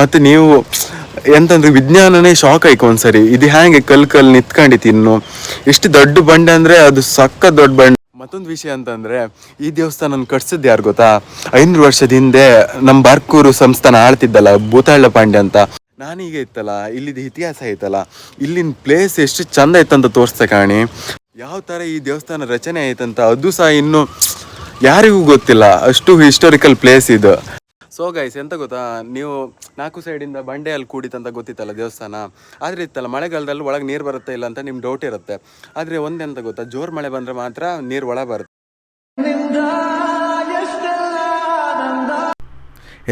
ಮತ್ತು ನೀವು ಎಂತಂದ್ರೆ ವಿಜ್ಞಾನನೇ ಶಾಕ್ ಆಯ್ತು ಒಂದ್ಸರಿ. ಇದು ಹ್ಯಾಂಗೆ ಕಲ್ ನಿತ್ಕೊಂಡಿತ್ತು ಇನ್ನು ಎಷ್ಟು ದೊಡ್ಡ ಬಂಡೆ ಅಂದರೆ ಅದು ಸಕ್ಕ ದೊಡ್ಡ ಬಂಡೆ. ಮತ್ತೊಂದು ವಿಷಯ ಅಂತಂದರೆ ಈ ದೇವಸ್ಥಾನ ಕಟ್ಸಿದ್ದು ಯಾರು ಗೊತ್ತಾ? 500 ವರ್ಷದ ಹಿಂದೆ ನಮ್ಮ ಬಾರ್ಕೂರು ಸಂಸ್ಥಾನ ಆಳ್ತಿದ್ದಲ್ಲ ಭೂತಾಳ ಪಾಂಡ್ಯ ಅಂತ. ನಾನೀಗ ಇತ್ತಲ್ಲ ಇಲ್ಲಿದ್ದು ಇತಿಹಾಸ ಐತಲ್ಲ, ಇಲ್ಲಿನ ಪ್ಲೇಸ್ ಎಷ್ಟು ಚಂದ ಐತಂತ ತೋರಿಸ್ತೆ ಕಾಣಿ. ಯಾವ ಥರ ಈ ದೇವಸ್ಥಾನ ರಚನೆ ಆಯ್ತಂತ ಅದು ಸಹ ಇನ್ನೂ ಯಾರಿಗೂ ಗೊತ್ತಿಲ್ಲ, ಅಷ್ಟು ಹಿಸ್ಟೋರಿಕಲ್ ಪ್ಲೇಸ್ ಇದು. ಸೊ ಗೈಸ್, ಎಂತ ಗೊತ್ತಾ, ನೀವು 4 ಸೈಡಿಂದ ಬಂಡೆಯಲ್ಲಿ ಕೂಡಿತಂತ ಗೊತ್ತಿತ್ತಲ್ಲ ದೇವಸ್ಥಾನ. ಆದರೆ ಇತ್ತಲ್ಲ ಮಳೆಗಾಲದಲ್ಲಿ ಒಳಗೆ ನೀರು ಬರುತ್ತೆ ಇಲ್ಲ ಅಂತ ನಿಮ್ಗೆ ಡೌಟ್ ಇರುತ್ತೆ. ಆದರೆ ಒಂದೆಂತ ಗೊತ್ತಾ, ಜೋರು ಮಳೆ ಬಂದರೆ ಮಾತ್ರ ನೀರು ಒಳಗೆ ಬರುತ್ತೆ.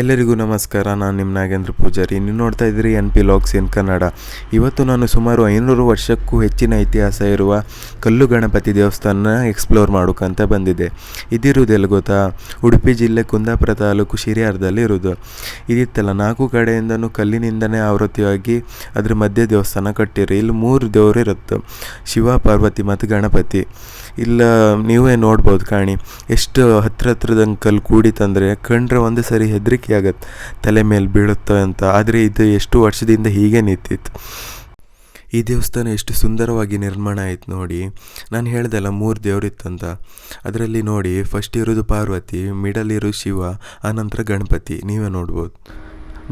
ಎಲ್ಲರಿಗೂ ನಮಸ್ಕಾರ, ನಾನು ನಿಮ್ಮ ನಾಗೇಂದ್ರ ಪೂಜಾರಿ. ನೀವು ನೋಡ್ತಾ ಇದ್ದೀರಿ NP Vlogs ಇನ್ ಕನ್ನಡ. ಇವತ್ತು ನಾನು ಸುಮಾರು 500 ವರ್ಷಕ್ಕೂ ಹೆಚ್ಚಿನ ಇತಿಹಾಸ ಇರುವ ಕಲ್ಲು ಗಣಪತಿ ದೇವಸ್ಥಾನ ಎಕ್ಸ್ಪ್ಲೋರ್ ಮಾಡೋಕ್ಕಂತ ಬಂದಿದೆ. ಇದಿರುವುದೆಲ್ಲ ಗೊತ್ತಾ? ಉಡುಪಿ ಜಿಲ್ಲೆ ಕುಂದಾಪುರ ತಾಲೂಕು ಶಿರಿಯಾರದಲ್ಲಿ ಇರೋದು. ಇದಿತ್ತಲ್ಲ 4 ಕಡೆಯಿಂದನೂ ಕಲ್ಲಿನಿಂದನೇ ಆವೃತ್ತಿಯಾಗಿ ಅದ್ರ ಮಧ್ಯೆ ದೇವಸ್ಥಾನ ಕಟ್ಟಿರಿ. ಇಲ್ಲಿ 3 ದೇವರು ಇರುತ್ತೆ, ಶಿವ, ಪಾರ್ವತಿ ಮತ್ತು ಗಣಪತಿ. ಇಲ್ಲ ನೀವೇ ನೋಡ್ಬೋದು ಕಾಣಿ, ಎಷ್ಟು ಹತ್ರದಂಗೆ ಕಲ್ಲು ಕೂಡಿತಂದರೆ ಕಂಡ್ರೆ ಒಂದು ಸರಿ ಹೆದರಿಕೆ ಆಗತ್ತೆ, ತಲೆ ಮೇಲೆ ಬೀಳುತ್ತೆ ಅಂತ. ಆದರೆ ಇದು ಎಷ್ಟು ವರ್ಷದಿಂದ ಹೀಗೆ ನಿಂತಿತ್ತು. ಈ ದೇವಸ್ಥಾನ ಎಷ್ಟು ಸುಂದರವಾಗಿ ನಿರ್ಮಾಣ ಆಯ್ತು ನೋಡಿ. ನಾನು ಹೇಳ್ದಲ್ಲ 3 ದೇವರಿತ್ತಂತ, ಅದರಲ್ಲಿ ನೋಡಿ ಫಸ್ಟ್ ಇರೋದು ಪಾರ್ವತಿ, ಮಿಡಲ್ ಇರೋದು ಶಿವ, ಆನಂತರ ಗಣಪತಿ. ನೀವೇ ನೋಡ್ಬೋದು.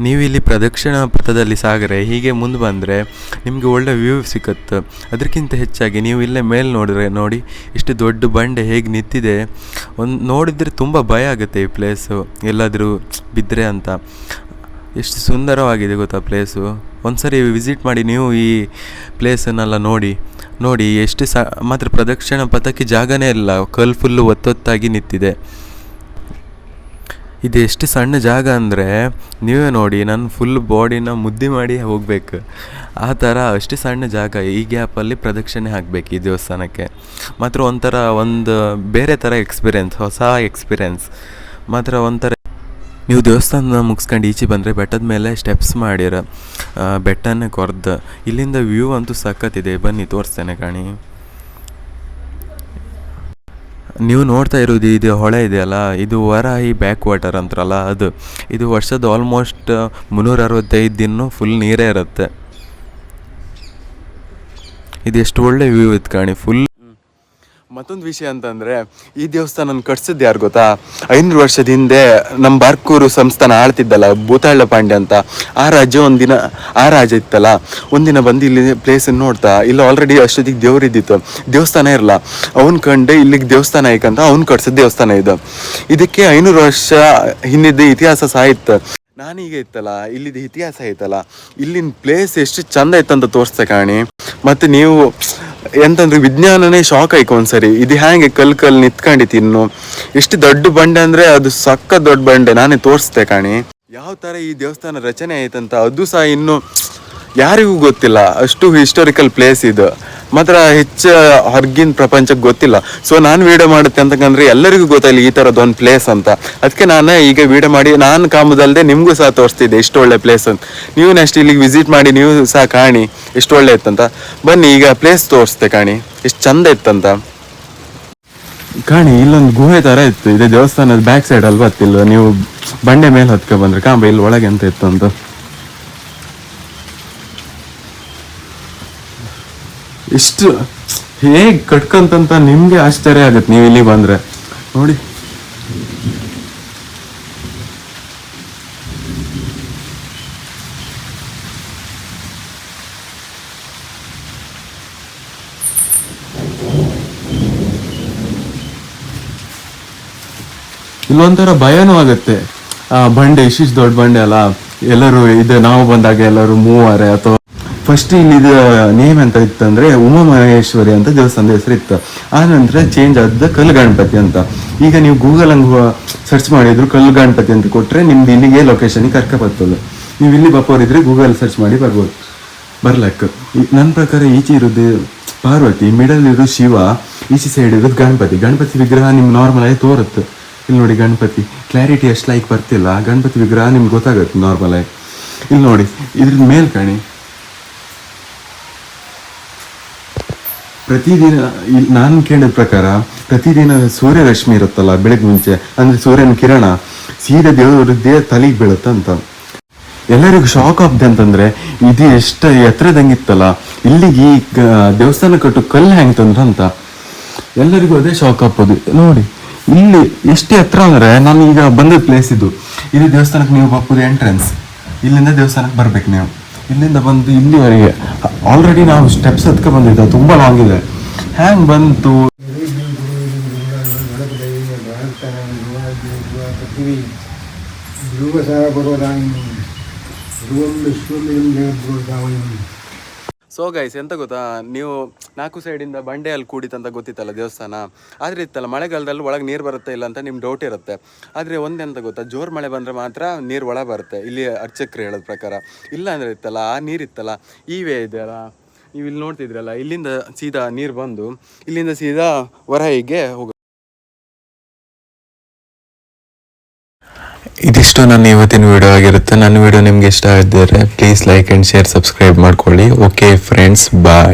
ನೀವು ಇಲ್ಲಿ ಪ್ರದಕ್ಷಿಣಾ ಪಥದಲ್ಲಿ ಸಾಗರೆ ಹೀಗೆ ಮುಂದೆ ಬಂದರೆ ನಿಮಗೆ ಒಳ್ಳೆ ವ್ಯೂ ಸಿಕ್ಕತ್ತೆ. ಅದಕ್ಕಿಂತ ಹೆಚ್ಚಾಗಿ ನೀವು ಇಲ್ಲೇ ಮೇಲೆ ನೋಡಿದ್ರೆ ನೋಡಿ ಇಷ್ಟು ದೊಡ್ಡ ಬಂಡೆ ಹೇಗೆ ನಿಂತಿದೆ. ನೋಡಿದರೆ ತುಂಬ ಭಯ ಆಗುತ್ತೆ ಈ ಪ್ಲೇಸು, ಎಲ್ಲಾದರೂ ಬಿದ್ದರೆ ಅಂತ. ಎಷ್ಟು ಸುಂದರವಾಗಿದೆ ಗೊತ್ತಾ ಪ್ಲೇಸು. ಒಂದು ಸರಿ ವಿಸಿಟ್ ಮಾಡಿ ನೀವು ಈ ಪ್ಲೇಸನ್ನೆಲ್ಲ ನೋಡಿ ಎಷ್ಟು ಮಾತ್ರ ಪ್ರದಕ್ಷಿಣಾ ಪಥಕ್ಕೆ ಜಾಗನೇ ಇಲ್ಲ, ಕಲ್ಲು ಫುಲ್ಲು ಒತ್ತೊತ್ತಾಗಿ ನಿಂತಿದೆ. ಇದು ಎಷ್ಟು ಸಣ್ಣ ಜಾಗ ಅಂದರೆ ನೀವೇ ನೋಡಿ, ನಾನು ಫುಲ್ ಬಾಡಿನ ಮುದ್ದೆ ಮಾಡಿ ಹೋಗಬೇಕು, ಆ ಥರ ಅಷ್ಟು ಸಣ್ಣ ಜಾಗ. ಈ ಗ್ಯಾಪಲ್ಲಿ ಪ್ರದಕ್ಷಿಣೆ ಹಾಕಬೇಕು ಈ ದೇವಸ್ಥಾನಕ್ಕೆ. ಮಾತ್ರ ಒಂದು ಬೇರೆ ಥರ ಎಕ್ಸ್ಪೀರಿಯೆನ್ಸ್, ಹೊಸ ಎಕ್ಸ್ಪೀರಿಯೆನ್ಸ್ ಮಾತ್ರ ಒಂಥರ. ನೀವು ದೇವಸ್ಥಾನ ಮುಗಿಸ್ಕೊಂಡು ಈಚೆ ಬಂದರೆ ಬೆಟ್ಟದ ಮೇಲೆ ಸ್ಟೆಪ್ಸ್ ಮಾಡಿರ, ಬೆಟ್ಟನೇ ಕೊರ್ದು. ಇಲ್ಲಿಂದ ವ್ಯೂ ಅಂತೂ ಸಖತ್ತಿದೆ, ಬನ್ನಿ ತೋರಿಸ್ತೇನೆ ಕಾಣಿ. ನೀವು ನೋಡ್ತಾ ಇರೋದು ಇದು ಹೊಳೆ ಇದೆಯಲ್ಲ, ಇದು ವರಾಹಿ ಬ್ಯಾಕ್ ವಾಟರ್ ಅಂತಾರಲ್ಲ ಅದು. ಇದು ವರ್ಷದ ಆಲ್ಮೋಸ್ಟ್ 365 ದಿನ ಫುಲ್ ನೀರೇ ಇರುತ್ತೆ. ಇದು ಎಷ್ಟು ಒಳ್ಳೆ ವ್ಯೂ ಇತ್ತು ಕಾಣಿ ಫುಲ್. ಮತ್ತೊಂದು ವಿಷಯ ಅಂತಂದರೆ ಈ ದೇವಸ್ಥಾನ ಕಟ್ಸಿದ್ದು ಯಾರು ಗೊತ್ತಾ? 500 ವರ್ಷದ ಹಿಂದೆ ನಮ್ಮ ಬಾರ್ಕೂರು ಸಂಸ್ಥಾನ ಆಳ್ತಿದ್ದಲ್ಲ ಭೂತಾಳ ಪಾಂಡ್ಯ ಅಂತ. ಆ ರಾಜ ಇತ್ತಲ್ಲ, ಒಂದಿನ ಬಂದು ಇಲ್ಲಿ ಪ್ಲೇಸನ್ನು ನೋಡ್ತಾ, ಇಲ್ಲ ಆಲ್ರೆಡಿ ಅಷ್ಟೊತ್ತಿಗೆ ದೇವರಿದ್ದಿತ್ತು, ದೇವಸ್ಥಾನ ಇರಲ್ಲ. ಅವ್ನು ಕಂಡು ಇಲ್ಲಿಗೆ ದೇವಸ್ಥಾನ ಆಯ್ಕಂತ ಅವ್ನು ಕಟ್ಸಿದ ದೇವಸ್ಥಾನ ಇದು. ಇದಕ್ಕೆ 500 ವರ್ಷ ಹಿಂದಿದ್ದ ಇತಿಹಾಸ ಸಹ ಇತ್ತು. ನಾನೀಗ ಇತ್ತಲ್ಲ ಇಲ್ಲಿದ್ದು ಇತಿಹಾಸ ಐತಲ್ಲ, ಇಲ್ಲಿನ ಪ್ಲೇಸ್ ಎಷ್ಟು ಚಂದ ಇತ್ತಂತ ತೋರಿಸ್ತೆ ಕಾಣಿ. ಮತ್ತು ನೀವು ಎಂತಂದ್ರೆ ವಿಜ್ಞಾನನೇ ಶಾಕ್ ಆಯ್ತು ಒಂದ್ಸರಿ. ಇದು ಹ್ಯಾಂಗೆ ಕಲ್ ನಿತ್ಕೊಂಡಿತ್ತು ಇನ್ನು ಎಷ್ಟು ದೊಡ್ಡ ಬಂಡೆ ಅಂದರೆ ಅದು ಸಕ್ಕ ದೊಡ್ಡ ಬಂಡೆ. ನಾನೇ ತೋರಿಸ್ತೆ ಕಾಣಿ ಯಾವ ಥರ ಈ ದೇವಸ್ಥಾನ ರಚನೆ ಆಯ್ತಂತ ಅದು ಸಹ ಇನ್ನೂ ಯಾರಿಗೂ ಗೊತ್ತಿಲ್ಲ, ಅಷ್ಟು ಹಿಸ್ಟೋರಿಕಲ್ ಪ್ಲೇಸ್ ಇದು. ಮಾತ್ರ ಹೆಚ್ಚು ಹೊರಗಿನ ಪ್ರಪಂಚಕ್ಕೆ ಗೊತ್ತಿಲ್ಲ. ಸೊ ನಾನು ವೀಡಿಯೋ ಮಾಡುತ್ತೆ ಅಂತಂದ್ರೆ ಎಲ್ಲರಿಗೂ ಗೊತ್ತಾಗಲಿ ಈ ಥರದ್ದು ಒಂದು ಪ್ಲೇಸ್ ಅಂತ. ಅದಕ್ಕೆ ನಾನು ಈಗ ವೀಡಿಯೋ ಮಾಡಿ ನಾನು ಕಾಮದಲ್ಲದೆ ನಿಮಗೂ ಸಹ ತೋರಿಸ್ತಿದ್ದೆ ಎಷ್ಟು ಒಳ್ಳೆ ಪ್ಲೇಸ್ ಅಂತ. ನೀವು ನೆಕ್ಸ್ಟ್ ಇಲ್ಲಿಗೆ ವಿಸಿಟ್ ಮಾಡಿ ನೀವು ಸಹ ಕಾಣಿ ಎಷ್ಟು ಒಳ್ಳೆ ಇತ್ತಂತ. ಬನ್ನಿ ಈಗ ಪ್ಲೇಸ್ ತೋರಿಸ್ತೆ ಕಾಣಿ ಎಷ್ಟು ಚಂದ ಇತ್ತಂತ ಕಾಣಿ. ಇಲ್ಲೊಂದು ಗುಹೆ ಥರ ಇತ್ತು, ಇದೇ ದೇವಸ್ಥಾನದ ಬ್ಯಾಕ್ ಸೈಡ್ ಅಲ್ಲಿ ಬರ್ತಿಲ್ವ, ನೀವು ಬಂಡೆ ಮೇಲೆ ಹತ್ಕೊ ಬಂದ್ರೆ ಕಾಂಬ ಇಲ್ಲಿ ಒಳಗೆ ಅಂತ ಇತ್ತು ಅಂತ. ಇಷ್ಟು ಹೇಗೆ ಕಟ್ಕಂತ ನಿಮ್ಗೆ ಆಶ್ಚರ್ಯ ಆಗತ್ತೆ ನೀವು ಇಲ್ಲಿ ಬಂದ್ರೆ ನೋಡಿ. ಇಲ್ಲೊಂಥರ ಭಯನೂ ಆಗತ್ತೆ. ಆ ಬಂಡೆ ಇಷ್ಟು ದೊಡ್ಡ ಬಂಡೆ ಅಲ್ಲ, ಎಲ್ಲರೂ ಇದು ನಾವು ಬಂದಾಗ ಎಲ್ಲರೂ ಮೂವಾರೆ ಅಥವಾ ಫಸ್ಟ್ ಇಲ್ಲಿದು ನೇಮ್ ಅಂತ ಇತ್ತಂದ್ರೆ ಉಮಾಮಹೇಶ್ವರಿ ಅಂತ ದೇವಸ್ಥಾನದ ಹೆಸರು ಇತ್ತು. ಆ ನಂತರ ಚೇಂಜ್ ಆದ ಕಲ್ಲು ಗಣಪತಿ ಅಂತ. ಈಗ ನೀವು ಗೂಗಲ್ ಹಂಗೆ ಸರ್ಚ್ ಮಾಡಿದ್ರು ಕಲ್ಲು ಗಣಪತಿ ಅಂತ ಕೊಟ್ಟರೆ ನಿಮ್ದು ಇಲ್ಲಿಗೆ ಲೊಕೇಶನ್ಗೆ ಕರ್ಕೊಬರ್ತದೆ. ನೀವು ಇಲ್ಲಿ ಬಪ್ಪವರಿದ್ರೆ ಗೂಗಲ್ ಸರ್ಚ್ ಮಾಡಿ ಬರ್ಲಕ್ಕ. ನನ್ನ ಪ್ರಕಾರ ಈಚೆ ಇರೋದು ಪಾರ್ವತಿ, ಮಿಡಲ್ ಇರೋದು ಶಿವ, ಈಚೆ ಸೈಡ್ ಇರೋದು ಗಣಪತಿ. ಗಣಪತಿ ವಿಗ್ರಹ ನಿಮ್ಗೆ ನಾರ್ಮಲ್ ಆಗಿ ತೋರುತ್ತೆ. ಇಲ್ಲಿ ನೋಡಿ ಗಣಪತಿ ಕ್ಲಾರಿಟಿ ಎಷ್ಟು ಲೈಕ್ ಬರ್ತಿಲ್ಲ, ಗಣಪತಿ ವಿಗ್ರಹ ನಿಮ್ಗೆ ಗೊತ್ತಾಗುತ್ತೆ ನಾರ್ಮಲ್ ಆಗಿ. ಇಲ್ಲಿ ನೋಡಿ ಇದ್ರ ಮೇಲ್ ಕಾಣಿ. ಪ್ರತಿದಿನ ನಾನು ಕೇಳಿದ ಪ್ರಕಾರ ಪ್ರತಿದಿನ ಸೂರ್ಯರಶ್ಮಿ ಇರುತ್ತಲ್ಲ ಬೆಳಗ್ಗೆ ಮುಂಚೆ, ಅಂದರೆ ಸೂರ್ಯನ ಕಿರಣ ಸೀದಾ ದೇವರದ್ದೇ ತಲೆಗೆ ಬೀಳುತ್ತಂತ. ಎಲ್ಲರಿಗೂ ಶಾಕ್ ಆಗ್ದೆ ಅಂತಂದ್ರೆ ಇದು ಎಷ್ಟು ಎತ್ತರದಂಗಿತ್ತಲ್ಲ, ಇಲ್ಲಿಗೆ ಈ ದೇವಸ್ಥಾನ ಕಟ್ಟು ಕಲ್ಲು ಹೆಂಗ್ ತಂದ್ರ ಅಂತ ಎಲ್ಲರಿಗೂ ಅದೇ ಶಾಕ್ ಆಗ್ಬೋದು. ನೋಡಿ ಇಲ್ಲಿ ಎಷ್ಟು ಎತ್ತರ ಅಂದ್ರೆ, ನಾನು ಈಗ ಬಂದ ಪ್ಲೇಸ್ ಇದು ದೇವಸ್ಥಾನಕ್ಕೆ ನೀವು ಬರ್ಬೋದು ಎಂಟ್ರೆನ್ಸ್. ಇಲ್ಲಿಂದ ದೇವಸ್ಥಾನಕ್ಕೆ ಬರ್ಬೇಕು ನೀವು. ಇಲ್ಲಿಂದ ಬಂದು ಇಲ್ಲಿವರೆಗೆ ಆಲ್ರೆಡಿ ನಾವು ಸ್ಟೆಪ್ಸ್ ಹತ್ಕ ಬಂದಿದ್ದ, ತುಂಬಾ ಲಾಂಗ್ ಇದೆ. ಹ್ಯಾಂಗ್ ಬಂತು ಸೊ ಗೈಸ್, ಎಂತ ಗೊತ್ತಾ, ನೀವು 4 ಸೈಡಿಂದ ಬಂಡೆಯಲ್ಲಿ ಕೂಡಿತಂತ ಗೊತ್ತಿತ್ತಲ್ಲ ದೇವಸ್ಥಾನ. ಆದರೆ ಇತ್ತಲ್ಲ ಮಳೆಗಾಲದಲ್ಲಿ ಒಳಗೆ ನೀರು ಬರುತ್ತೆ ಇಲ್ಲ ಅಂತ ನಿಮ್ಮ ಡೌಟ್ ಇರುತ್ತೆ. ಆದರೆ ಒಂದೆಂತ ಗೊತ್ತಾ, ಜೋರು ಮಳೆ ಬಂದರೆ ಮಾತ್ರ ನೀರು ಒಳಗೆ ಬರುತ್ತೆ ಇಲ್ಲಿ ಅರ್ಚಕರು ಹೇಳೋದ ಪ್ರಕಾರ. ಇಲ್ಲ ಅಂದರೆ ಇತ್ತಲ್ಲ ಆ ನೀರಿತ್ತಲ್ಲ, ಈವೇ ಇದೆಯಲ್ಲ ನೀವು ಇಲ್ಲಿ ನೋಡ್ತಿದ್ರಲ್ಲ, ಇಲ್ಲಿಂದ ಸೀದಾ ನೀರು ಬಂದು ಇಲ್ಲಿಂದ ಸೀದಾ ಹೊರಗೆ ಹೋಗುತ್ತೆ. ಇದಿಷ್ಟು ನನ್ನ ಇವತ್ತಿನ ವಿಡಿಯೋ ಆಗಿರುತ್ತೆ. ನನ್ನ ವಿಡಿಯೋ ನಿಮ್ಗೆ ಇಷ್ಟ ಆಗಿದ್ದರೆ please like and share, subscribe ಮಾಡ್ಕೊಳ್ಳಿ. ಓಕೆ ಫ್ರೆಂಡ್ಸ್, ಬಾಯ್.